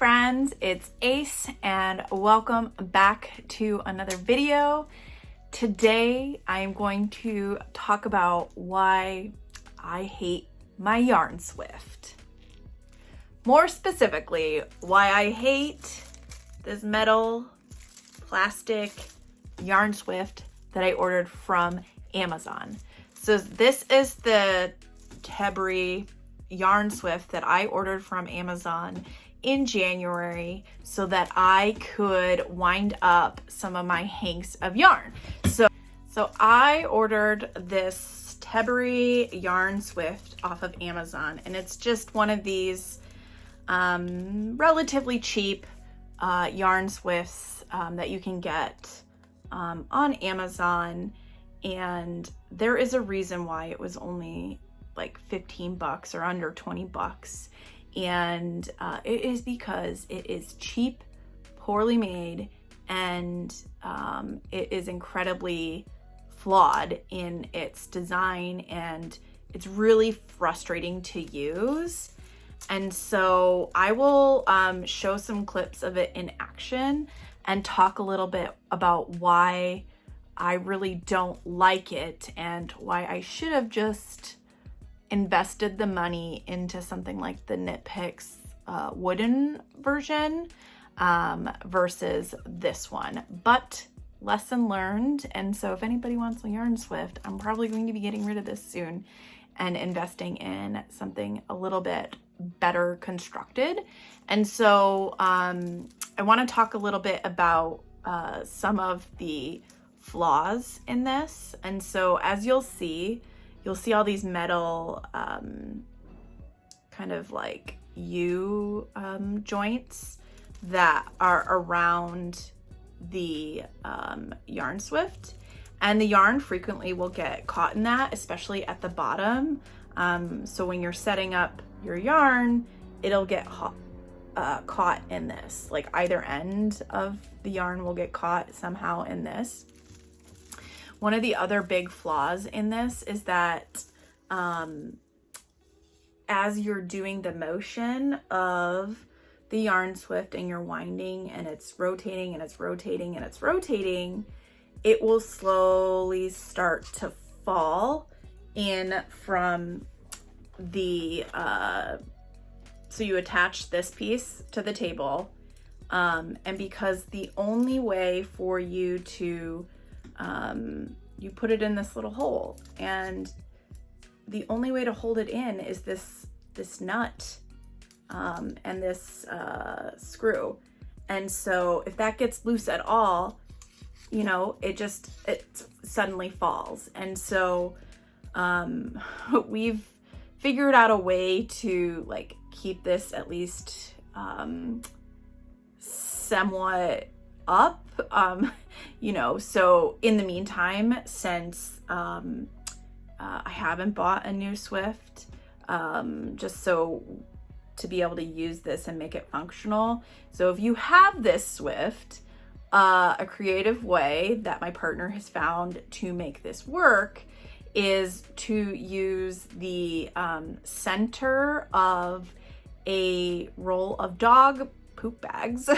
friends, it's Ace and welcome back to another video. Today I'm going to talk about why I hate my yarn swift. More specifically, why I hate this metal plastic yarn swift that I ordered from Amazon. So this is the Tebri yarn swift that I ordered from Amazon in January so that I could wind up some of my hanks of yarn. So I ordered this Tebri yarn swift off of Amazon, and it's just one of these relatively cheap yarn swifts that you can get on Amazon, and there is a reason why it was only like 15 bucks or under 20 bucks. And it is because it is cheap, poorly made, and it is incredibly flawed in its design, and it's really frustrating to use. And so I will show some clips of it in action and talk a little bit about why I really don't like it and why I should have just invested the money into something like the Knit Picks wooden version versus this one. But lesson learned, and so if anybody wants a yarn swift, I'm probably going to be getting rid of this soon and investing in something a little bit better constructed. And so I want to talk a little bit about some of the flaws in this. And so as you'll see all these metal kind of like U joints that are around the yarn swift, and the yarn frequently will get caught in that, especially at the bottom. So when you're setting up your yarn, it'll get caught in this, like either end of the yarn will get caught somehow in this. One of the other big flaws in this is that as you're doing the motion of the yarn swift and you're winding and it's rotating and it's rotating and it's rotating, it will slowly start to fall in from the, so you attach this piece to the table, and because the only way for you to you put it in this little hole, and the only way to hold it in is this nut and this screw. And so if that gets loose at all, you know, it suddenly falls. And so we've figured out a way to like keep this at least somewhat up, you know. So in the meantime, since I haven't bought a new swift, just so to be able to use this and make it functional. So if you have this swift, a creative way that my partner has found to make this work is to use the center of a roll of dog poop bags.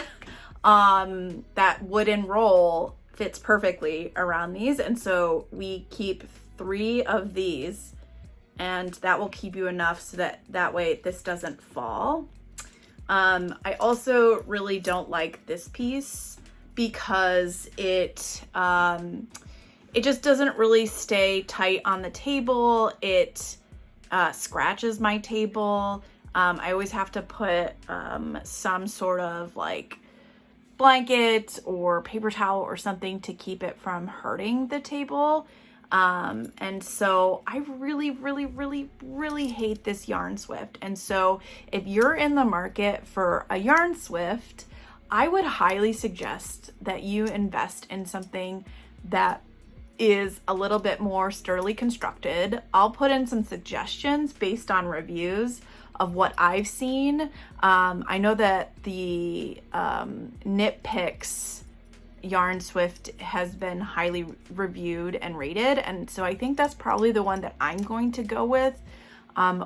That wooden roll fits perfectly around these, and so we keep 3 of these, and that will keep you enough so that way this doesn't fall. I also really don't like this piece because it just doesn't really stay tight on the table. It scratches my table. I always have to put some sort of like blanket or paper towel or something to keep it from hurting the table. And so I really hate this yarn swift. And so if you're in the market for a yarn swift, I would highly suggest that you invest in something that is a little bit more sturdily constructed. I'll put in some suggestions based on reviews of what I've seen. I know that the Knit Picks yarn swift has been highly reviewed and rated, and so I think that's probably the one that I'm going to go with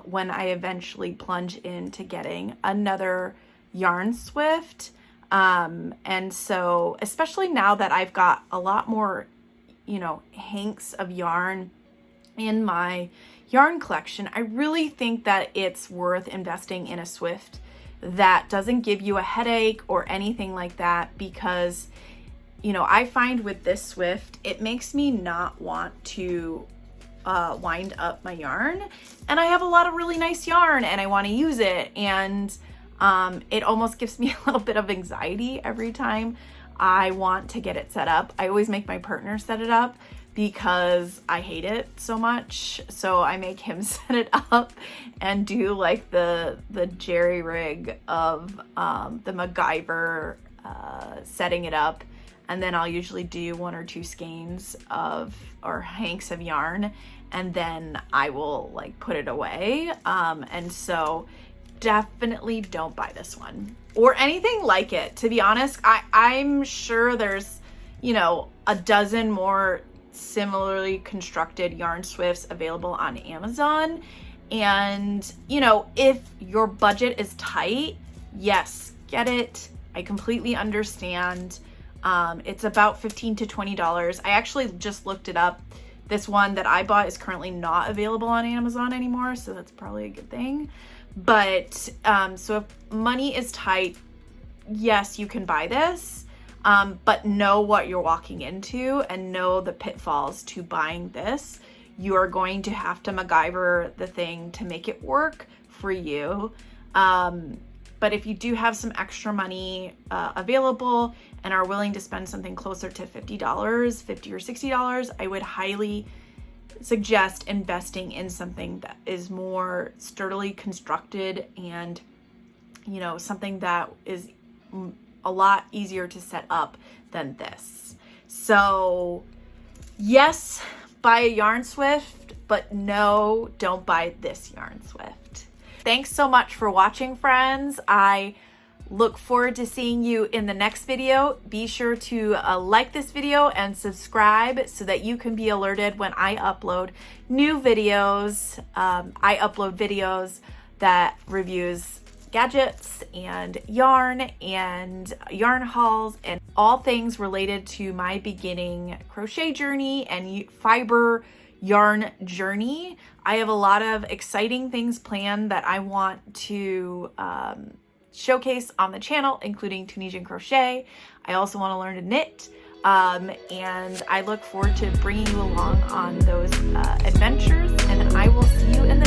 when I eventually plunge into getting another yarn swift. And so especially now that I've got a lot more, you know, hanks of yarn in my yarn collection, I really think that it's worth investing in a swift that doesn't give you a headache or anything like that, because, you know, I find with this swift, it makes me not want to wind up my yarn, and I have a lot of really nice yarn and I want to use it, and it almost gives me a little bit of anxiety every time I want to get it set up. I always make my partner set it up because I hate it so much. So I make him set it up and do like the jerry rig of the MacGyver setting it up. And then I'll usually do 1 or 2 skeins or hanks of yarn, and then I will like put it away. And so definitely don't buy this one or anything like it. To be honest, I'm sure there's, you know, a dozen more similarly constructed yarn swifts available on Amazon. And, you know, if your budget is tight, yes, get it. I completely understand. It's about $15 to $20. I actually just looked it up. This one that I bought is currently not available on Amazon anymore, so that's probably a good thing. But so if money is tight, yes, you can buy this, but know what you're walking into and know the pitfalls to buying this. You are going to have to MacGyver the thing to make it work for you. But if you do have some extra money available and are willing to spend something closer to $50 or $60, I would highly suggest investing in something that is more sturdily constructed and, you know, something that is a lot easier to set up than this. So yes, buy a yarn swift, but no, don't buy this yarn swift. Thanks so much for watching, friends. I look forward to seeing you in the next video. Be sure to like this video and subscribe so that you can be alerted when I upload new videos. I upload videos that reviews gadgets and yarn hauls and all things related to my beginning crochet journey and fiber yarn journey. I have a lot of exciting things planned that I want to showcase on the channel, including Tunisian crochet. I also want to learn to knit, and I look forward to bringing you along on those adventures, and I will see you in the